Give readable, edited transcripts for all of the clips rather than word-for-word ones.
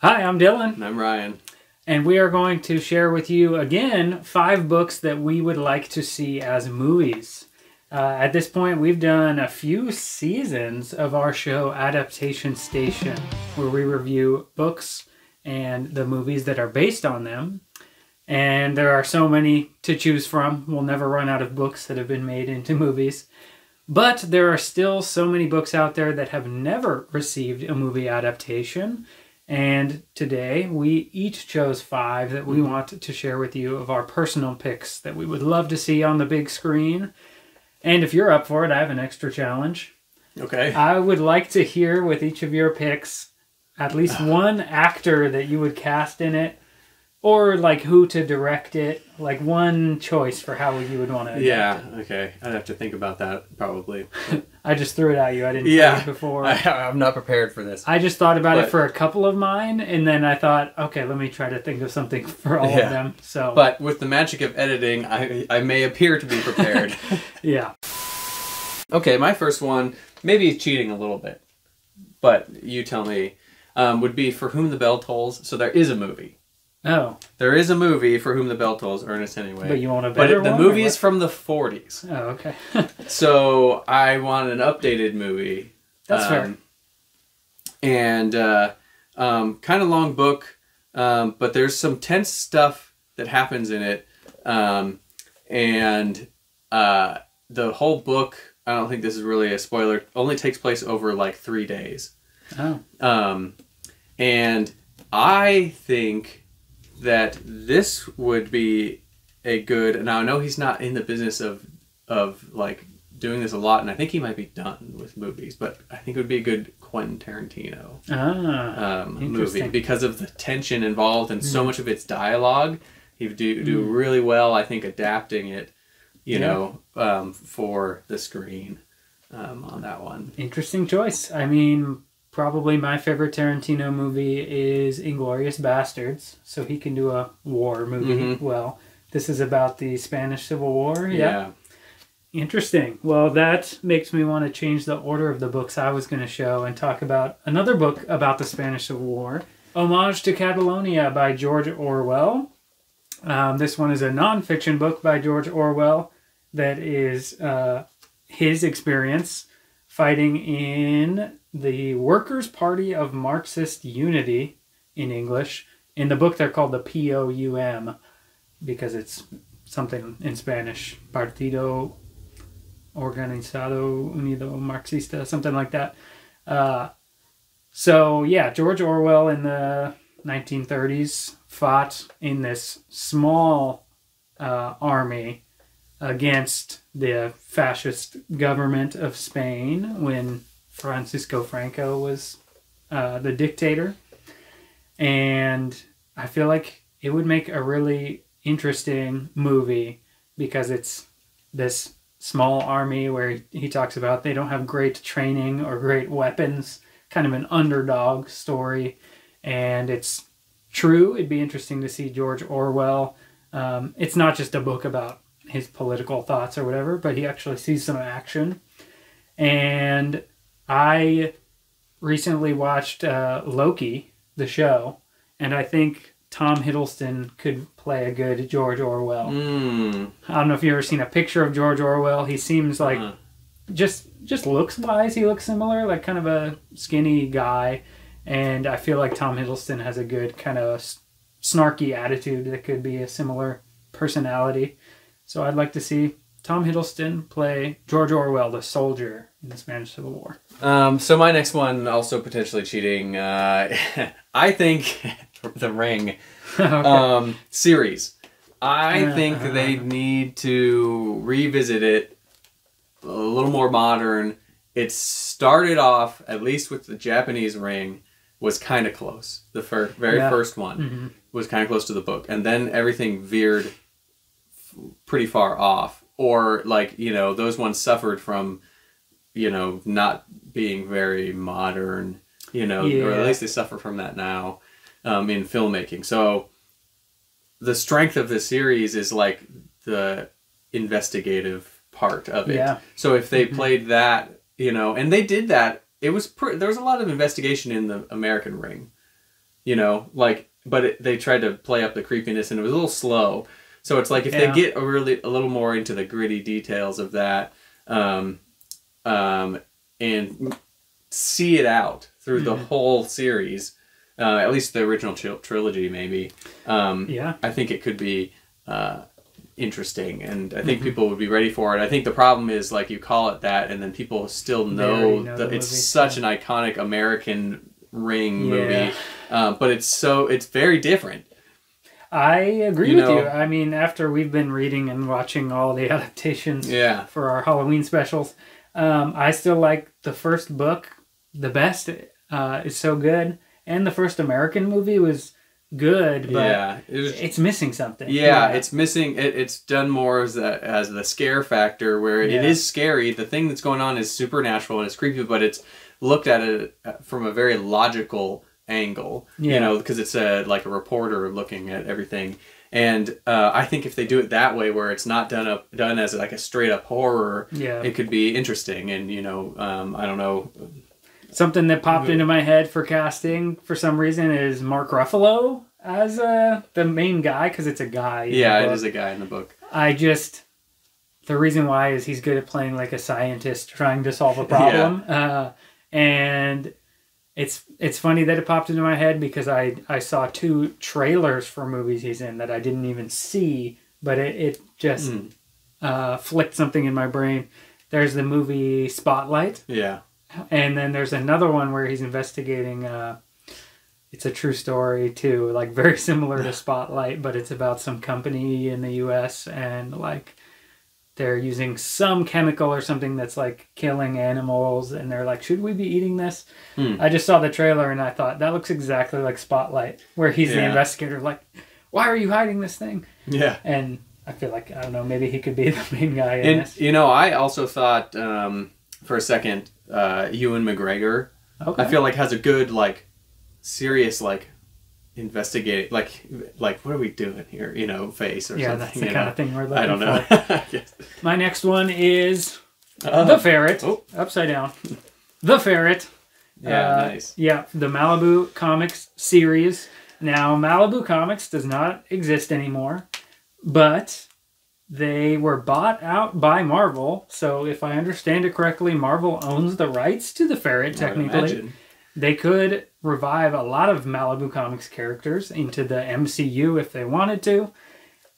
Hi, I'm Dylan. And I'm Ryan. And we are going to share with you again 5 books that we would like to see as movies. At this point, we've done a few seasons of our show Adaptation Station, where we review books and the movies that are based on them. And there are so many to choose from. We'll never run out of books that have been made into movies. But there are still so many books out there that have never received a movie adaptation. And today, we each chose 5 that we want to share with you of our personal picks that we would love to see on the big screen. And if you're up for it, I have an extra challenge. Okay. I would like to hear with each of your picks at least one actor that you would cast in it, or like who to direct it, like one choice for how you would want to adapt it. Okay. I'd have to think about that, probably. I just threw it at you. I didn't say it before. I'm not prepared for this. I just thought about it for a couple of mine, and then I thought, okay, let me try to think of something for all of them. So, but with the magic of editing, I may appear to be prepared. Yeah. Okay, my first one, maybe cheating a little bit, but you tell me, would be For Whom the Bell Tolls. So there is a movie. Oh. There is a movie, For Whom the Bell Tolls, Ernest Hemingway. But you want a better one? But the movie is from the 40s. Oh, okay. So I want an updated movie. That's fair. And kind of long book, but there's some tense stuff that happens in it. And the whole book, I don't think this is really a spoiler, only takes place over like 3 days. Oh. And I think that this would be a good... Now, I know he's not in the business of like doing this a lot, and I think he might be done with movies, but I think it would be a good Quentin Tarantino movie because of the tension involved and so much of its dialogue. He would do really well, I think, adapting it, you know, for the screen on that one. Interesting choice. I mean, probably my favorite Tarantino movie is Inglourious Basterds, so he can do a war movie well. This is about the Spanish Civil War. Yeah. Interesting. Well, that makes me want to change the order of the books I was going to show and talk about another book about the Spanish Civil War, Homage to Catalonia by George Orwell. This one is a nonfiction book by George Orwell that is his experience fighting in the Workers' Party of Marxist Unity in English. In the book, they're called the POUM because it's something in Spanish, Partido Organizado Unido Marxista, something like that. So, yeah, George Orwell in the 1930s fought in this small army against the fascist government of Spain when Francisco Franco was the dictator. And I feel like it would make a really interesting movie because it's this small army where he talks about they don't have great training or great weapons, kind of an underdog story. And it's true. It'd be interesting to see George Orwell. It's not just a book about his political thoughts or whatever, but he actually sees some action. And I recently watched Loki, the show, and I think Tom Hiddleston could play a good George Orwell. I don't know if you've ever seen a picture of George Orwell. He seems like, just looks-wise, he looks similar, like kind of a skinny guy. And I feel like Tom Hiddleston has a good kind of snarky attitude that could be a similar personality. So I'd like to see Tom Hiddleston play George Orwell, the soldier in the Spanish Civil War. So my next one, also potentially cheating, I think The Ring series. I think they need to revisit it a little more modern. It started off, at least with the Japanese Ring, was kind of close. The very first one was kind of close to the book. And then everything veered pretty far off. Or, like, you know, those ones suffered from, you know, not being very modern, you know, or at least they suffer from that now in filmmaking. So the strength of the series is, like, the investigative part of it. Yeah. So if they played that, you know, and they did that, it was there was a lot of investigation in the American Ring. you know, like, but they tried to play up the creepiness, and it was a little slow. So it's like if they get a little more into the gritty details of that, and see it out through the whole series, at least the original trilogy, maybe. I think it could be interesting, and I think people would be ready for it. I think the problem is, like, you call it that, and then people still know that it's such an iconic American Ring movie, but it's very different. I agree with you. I mean, after we've been reading and watching all the adaptations for our Halloween specials, I still like the first book the best. It's so good, and the first American movie was good, but it's missing something. It's missing. It's done more as the scare factor, where it is scary. The thing that's going on is supernatural and it's creepy, but it's looked at it from a very logical angle. You know, because it's like a reporter looking at everything. And I think if they do it that way, where it's not done as like a straight up horror, it could be interesting. And I don't know. Something that popped into my head for casting for some reason is Mark Ruffalo as the main guy, because it's a guy. It is a guy in the book. The reason why is he's good at playing like a scientist trying to solve a problem. And it's funny that it popped into my head because I saw 2 trailers for movies he's in that I didn't even see, but it just flicked something in my brain. There's the movie Spotlight. And then there's another one where he's investigating, it's a true story too, like very similar to Spotlight, but it's about some company in the US and like they're using some chemical or something that's like killing animals, and they're like, should we be eating this? I just saw the trailer and I thought, that looks exactly like Spotlight, where he's the investigator, like, why are you hiding this thing? And I feel like, I don't know, maybe he could be the main guy in this. I also thought for a second, Ewan McGregor, I feel like has a good, like, serious, like, investigate, like what are we doing here, face or something. That's the kind of thing we're looking for. I don't know. My next one is The Ferret. Upside down. The Ferret. Nice. The Malibu Comics series. Now, Malibu Comics does not exist anymore, but they were bought out by Marvel. So if I understand it correctly, Marvel owns the rights to the Ferret, technically. They could revive a lot of Malibu Comics characters into the MCU if they wanted to.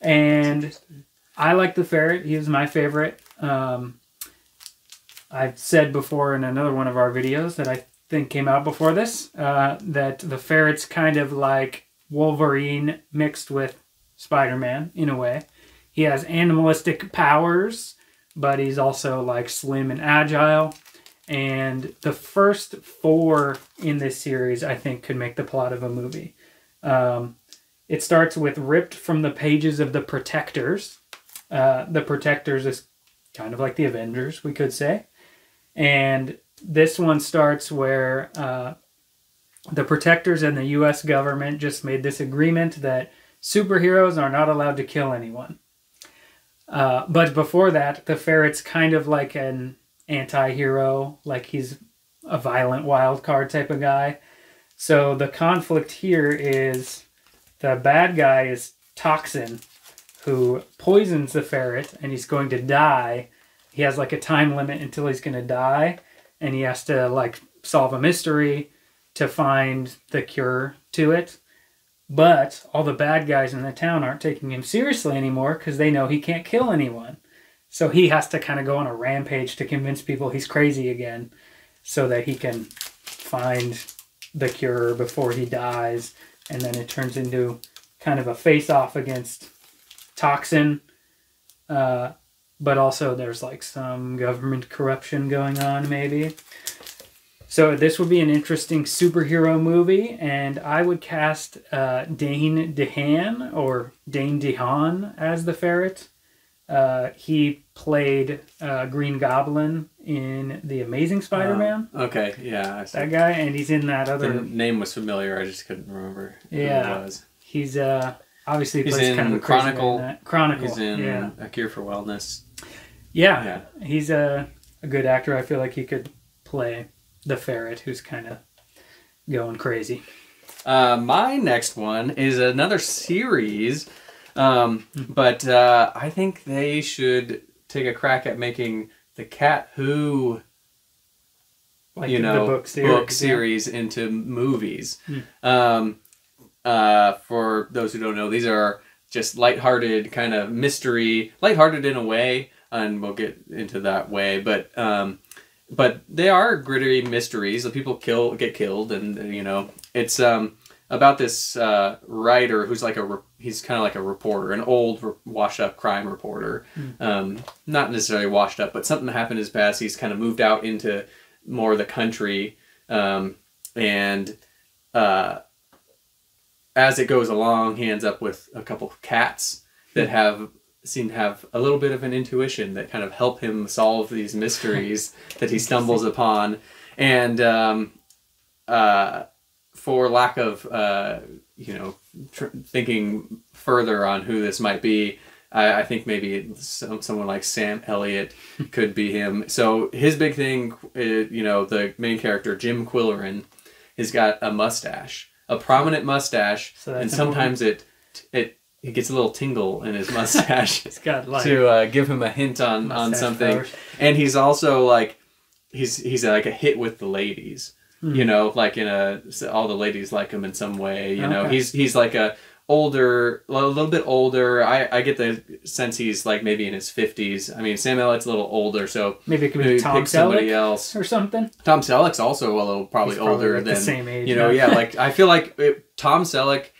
And I like the Ferret. He was my favorite. I've said before in another one of our videos that I think came out before this, that the Ferret's kind of like Wolverine mixed with Spider-Man in a way. He has animalistic powers, but he's also like slim and agile. And the first 4 in this series, I think, could make the plot of a movie. It starts with ripped from the pages of The Protectors. The Protectors is kind of like the Avengers, we could say. And this one starts where the Protectors and the U.S. government just made this agreement that superheroes are not allowed to kill anyone. But before that, the Ferret's kind of like an anti-hero, like he's a violent wild card type of guy. So the conflict here is the bad guy is Toxin, who poisons the Ferret, and he's going to die. He has like a time limit until he's going to die, and he has to like solve a mystery to find the cure to it. But all the bad guys in the town aren't taking him seriously anymore because they know he can't kill anyone. So he has to kind of go on a rampage to convince people he's crazy again so that he can find the cure before he dies. And then it turns into kind of a face-off against Toxin. But also there's like some government corruption going on maybe. So this would be an interesting superhero movie. And I would cast Dane DeHaan as the Ferret. He played Green Goblin in The Amazing Spider-Man. Okay, yeah. I see. That guy, and he's in that other... The name was familiar, I just couldn't remember who it was. He's obviously he's plays in kind of a Chronicle. Chronicle. He's in A Cure for Wellness. Yeah. He's a good actor. I feel like he could play the Ferret, who's kind of going crazy. My next one is another series, but I think they should take a crack at making the Cat Who, Like you know, book series into movies. For those who don't know, these are just lighthearted kind of mystery, lighthearted in a way, and we'll get into that way, but they are gritty mysteries. The people get killed, and you know, it's about this writer who's like he's kind of like a reporter, an old washed up crime reporter. Not necessarily washed up, but something happened in his past. He's kind of moved out into more of the country, and as it goes along, he ends up with a couple of cats that seem to have a little bit of an intuition that kind of help him solve these mysteries that he stumbles upon. And for lack of thinking further on who this might be, I think maybe someone like Sam Elliott could be him. So his big thing, the main character, Jim Quillerin, has got a mustache. A prominent mustache, and sometimes it gets a little tingle in his mustache it's got like to give him a hint on something. Powers. And he's also like he's like a hit with the ladies, you know, like all the ladies like him in some way. You know, he's like a little bit older. I get the sense he's like maybe in his 50s. I mean, Sam Elliott's a little older, so maybe it could be Tom pick somebody Selleck else or something. Tom Selleck's also a little probably older like than the same age. You know, yeah. Like I feel like Tom Selleck,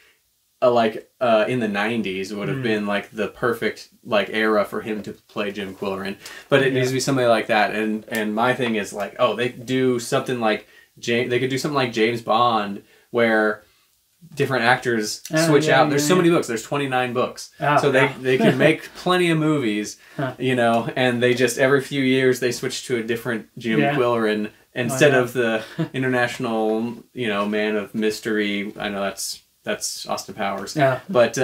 in the 90s would have been like the perfect like era for him to play Jim Quillerin, but it needs to be somebody like that. And my thing is like, they could do something like James Bond where different actors switch out. There's so many books. There's 29 books. So they can make plenty of movies, you know, and they just every few years they switch to a different Jim Quillerin instead of the international, man of mystery. I know that's Austin Powers. Yeah. But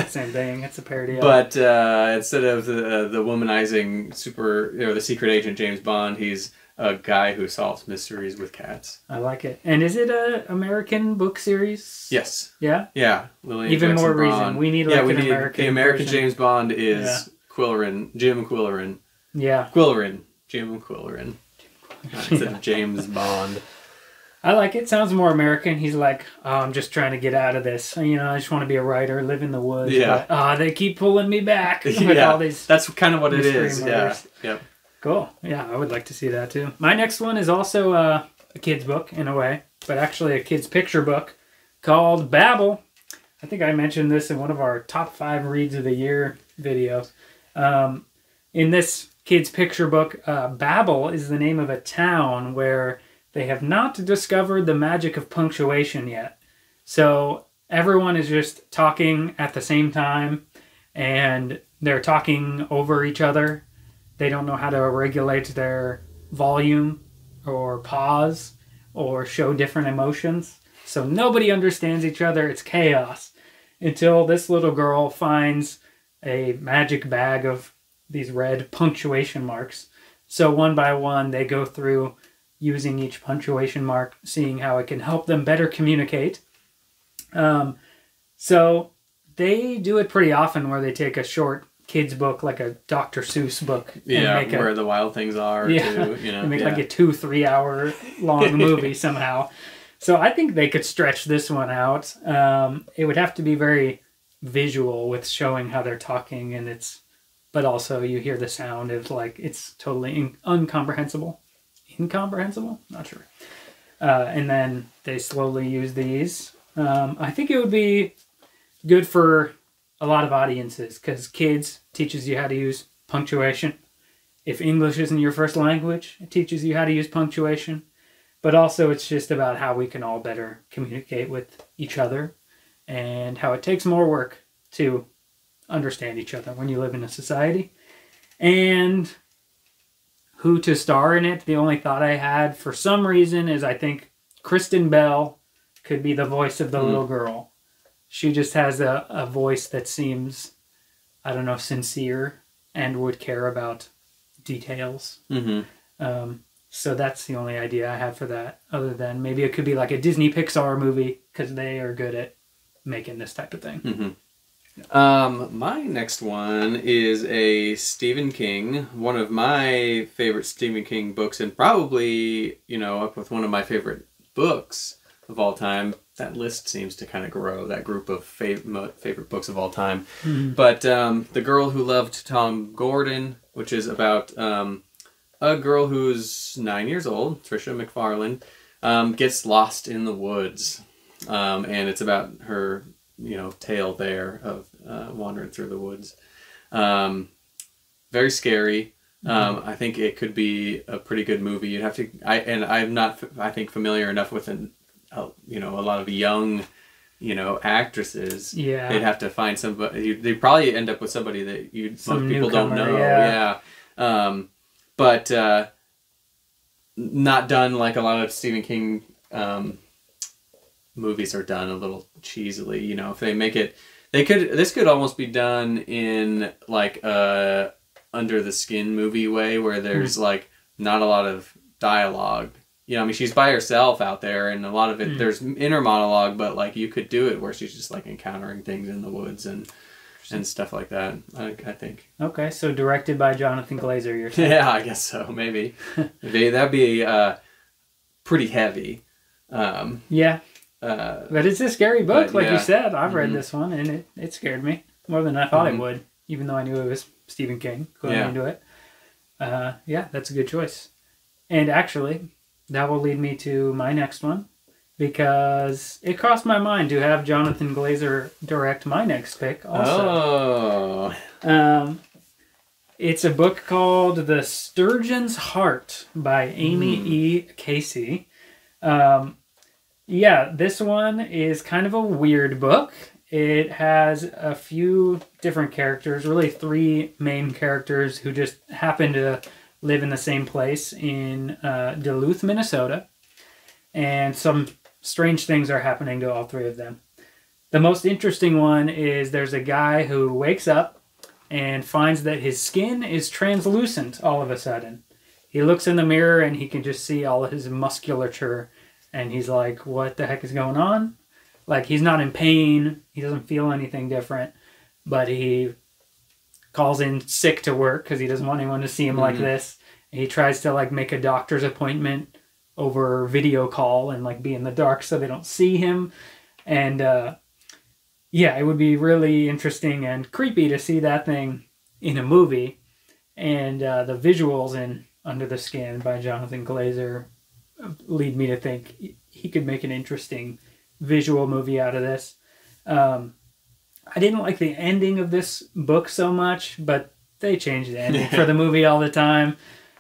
same thing. It's a parody. But instead of the womanizing the secret agent James Bond, he's a guy who solves mysteries with cats. I like it. And is it an American book series? Yes. Yeah? Yeah. Lillian Even Jackson more Braun. Reason. We need an American the American version. James Bond is Quillerin, Jim Quillerin. Yeah. Quillerin. Jim Quillerin. Instead of James Bond. I like it. Sounds more American. He's like, I'm just trying to get out of this. I just want to be a writer, live in the woods. Yeah. But, they keep pulling me back with all these. That's kind of what it is. Murders. Yeah. Yep. Cool. Yeah, I would like to see that too. My next one is also a kid's book in a way, but actually a kid's picture book called Babel. I think I mentioned this in one of our top 5 reads of the year videos. In this kid's picture book, Babel is the name of a town where they have not discovered the magic of punctuation yet. So everyone is just talking at the same time, and they're talking over each other. They don't know how to regulate their volume or pause or show different emotions. So nobody understands each other. It's chaos until this little girl finds a magic bag of these red punctuation marks. So one by one, they go through using each punctuation mark, seeing how it can help them better communicate. So they do it pretty often where they take a short kids book, like a Dr. Seuss book. Yeah, where the wild things are. Yeah, too, and make like a 2-3 hour long movie somehow. So I think they could stretch this one out. It would have to be very visual with showing how they're talking, but also you hear the sound of like it's totally incomprehensible. Incomprehensible? Not sure. And then they slowly use these. I think it would be good for a lot of audiences because kids teaches you how to use punctuation. If English isn't your first language, it teaches you how to use punctuation. But also it's just about how we can all better communicate with each other and how it takes more work to understand each other when you live in a society. And who to star in it, the only thought I had for some reason is I think Kristen Bell could be the voice of the little girl. She just has a voice that seems, I don't know, sincere and would care about details. Mm-hmm. So that's the only idea I have for that, other than maybe it could be like a Disney Pixar movie, because they are good at making this type of thing. Mm-hmm. My next one is a Stephen King, one of my favorite Stephen King books, and probably, you know, up with one of my favorite books of all time. That list seems to kind of grow, that group of favorite books of all time. Mm-hmm. But The Girl Who Loved Tom Gordon, which is about a girl who's 9 years old, Trisha McFarlane, gets lost in the woods. And it's about her, you know, tale there of wandering through the woods. Very scary. I think it could be a pretty good movie. You'd have to, I'm not, I think, familiar enough with you know, a lot of young, you know, actresses. Yeah. They'd have to find somebody. They'd probably end up with somebody that most people don't know. Yeah. But not done like a lot of Stephen King movies are done, a little cheesily. You know, if they make it, this could almost be done in like a under the skin movie way, where there's like not a lot of dialogue. You know, I mean, she's by herself out there, and a lot of it, there's inner monologue, but like you could do it where she's just like encountering things in the woods and stuff like that, I think. Okay, so directed by Jonathan Glazer, you're saying? Yeah, I guess so, maybe. That'd be pretty heavy. Yeah. But it's a scary book, like you said. I've read this one, and it scared me more than I thought it would, even though I knew it was Stephen King going into it. Yeah, that's a good choice. And actually, that will lead me to my next one, because it crossed my mind to have Jonathan Glazer direct my next pick also. Oh. It's a book called The Sturgeon's Heart by Amy E. Casey. Yeah, this one is kind of a weird book. It has a few different characters, really 3 main characters who just happen to live in the same place in Duluth, Minnesota. And some strange things are happening to all 3 of them. The most interesting one is there's a guy who wakes up and finds that his skin is translucent all of a sudden. He looks in the mirror and he can just see all of his musculature. And he's like, what the heck is going on? Like, he's not in pain. He doesn't feel anything different. But he calls in sick to work because he doesn't want anyone to see him like this. And he tries to, like, make a doctor's appointment over video call and, like, be in the dark so they don't see him. And, yeah, it would be really interesting and creepy to see that thing in a movie. And the visuals in Under the Skin by Jonathan Glazer lead me to think he could make an interesting visual movie out of this. I didn't like the ending of this book so much, but they change the ending for the movie all the time.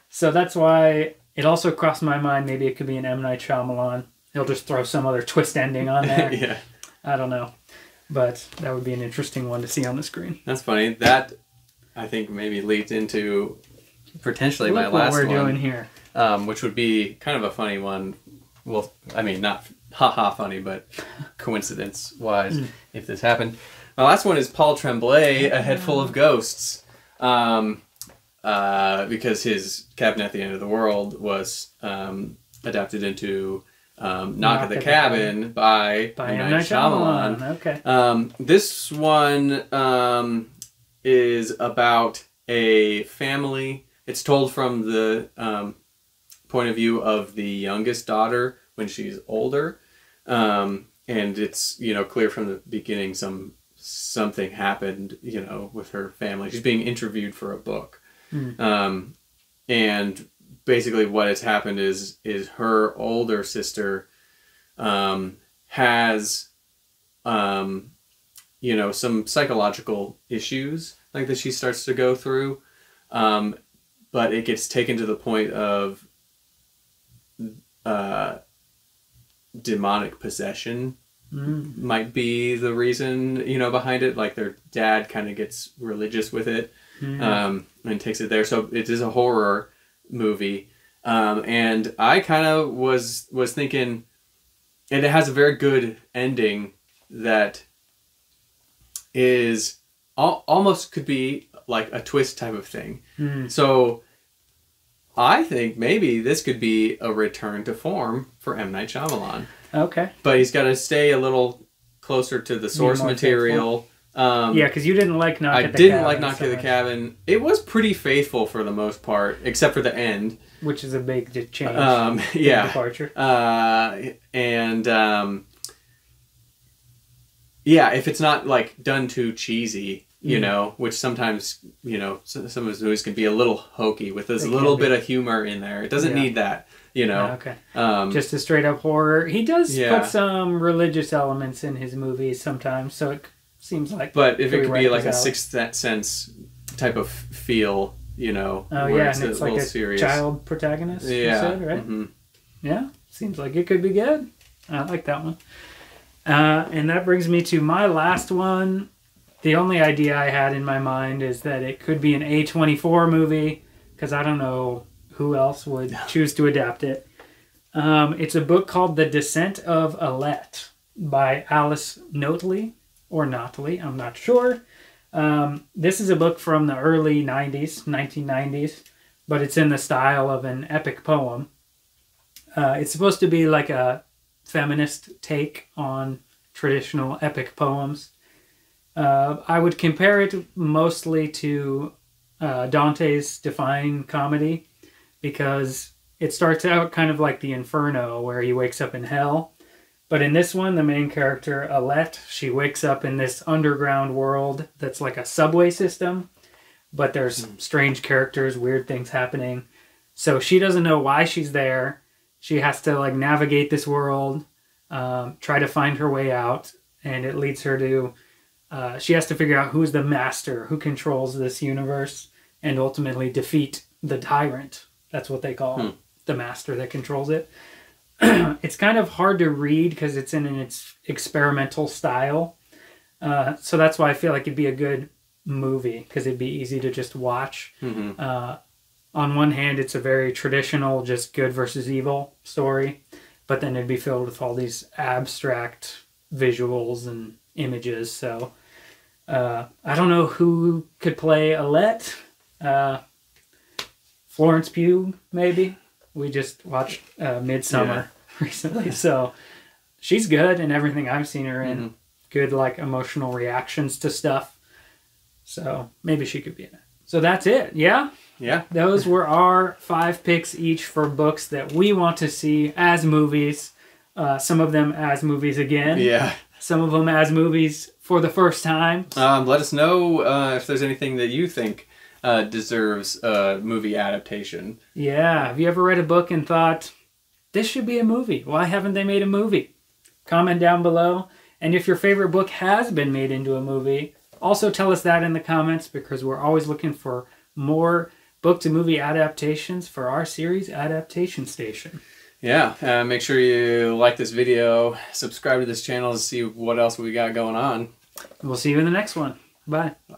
So that's why it also crossed my mind maybe it could be an M. Night Shyamalan. He'll just throw some other twist ending on there. Yeah. I don't know. But that would be an interesting one to see on the screen. That's funny. That, I think, maybe leads into potentially my last one. Look what we're doing here. Which would be kind of a funny one. Well, I mean, not ha-ha funny, but coincidence-wise, if this happened. My last one is Paul Tremblay, A Head Full of Ghosts. Because his Cabin at the End of the World was adapted into Knock at the Cabin by M. Night Shyamalan. Okay. This one is about a family. It's told from the point of view of the youngest daughter when she's older, and it's, you know, clear from the beginning something happened, you know, with her family. She's being interviewed for a book, and basically what has happened is her older sister has you know, some psychological issues like that she starts to go through, but it gets taken to the point of demonic possession might be the reason, you know, behind it. Like their dad kind of gets religious with it, and takes it there. So it is a horror movie, and I kind of was thinking, and it has a very good ending that is almost could be like a twist type of thing. So I think maybe this could be a return to form for M. Night Shyamalan. Okay. But he's got to stay a little closer to the source material. Yeah, because you didn't like Knock at the Cabin. I didn't like Knock at the Cabin. It was pretty faithful for the most part, except for the end. Which is a big change. Yeah. Departure. Yeah, if it's not like done too cheesy, you know, which sometimes, you know, some of his movies can be a little hokey with this little bit of humor in there. It doesn't need that, you know. Okay. Just a straight up horror. He does put some religious elements in his movies sometimes, so it seems like. But if it could be like a Sixth Sense type of feel, you know. Oh yeah, and it's like a serious child protagonist. Yeah. You said, right? Mm-hmm. Yeah, seems like it could be good. I like that one. And that brings me to my last one. The only idea I had in my mind is that it could be an A24 movie, because I don't know who else would choose to adapt it. It's a book called The Descent of Alette by Alice Notley, or Notley, I'm not sure. This is a book from the early 90s, 1990s, but it's in the style of an epic poem. It's supposed to be like a feminist take on traditional epic poems. I would compare it mostly to Dante's Divine Comedy, because it starts out kind of like the Inferno, where he wakes up in hell. But in this one, the main character, Alette, she wakes up in this underground world that's like a subway system, but there's strange characters, weird things happening. So she doesn't know why she's there. She has to like navigate this world, try to find her way out, and it leads her to she has to figure out who's the master, who controls this universe, and ultimately defeat the tyrant. That's what they call the master that controls it. It's kind of hard to read because it's in its experimental style. So that's why I feel like it'd be a good movie, because it'd be easy to just watch. Mm-hmm. On one hand, it's a very traditional, just good versus evil story, but then it'd be filled with all these abstract visuals and images. So I don't know who could play Alette. Florence Pugh, maybe. We just watched Midsummer recently, so she's good in everything I've seen her in. Good, like, emotional reactions to stuff. So maybe she could be in it. So that's it. Yeah. Those were our 5 picks each for books that we want to see as movies. Some of them as movies again. Yeah. Some of them as movies for the first time. Let us know if there's anything that you think deserves a movie adaptation. Yeah. Have you ever read a book and thought, this should be a movie? Why haven't they made a movie? Comment down below. And if your favorite book has been made into a movie, also tell us that in the comments, because we're always looking for more book-to-movie adaptations for our series, Adaptation Station. Yeah, make sure you like this video, subscribe to this channel to see what else we got going on. We'll see you in the next one. Bye. Bye.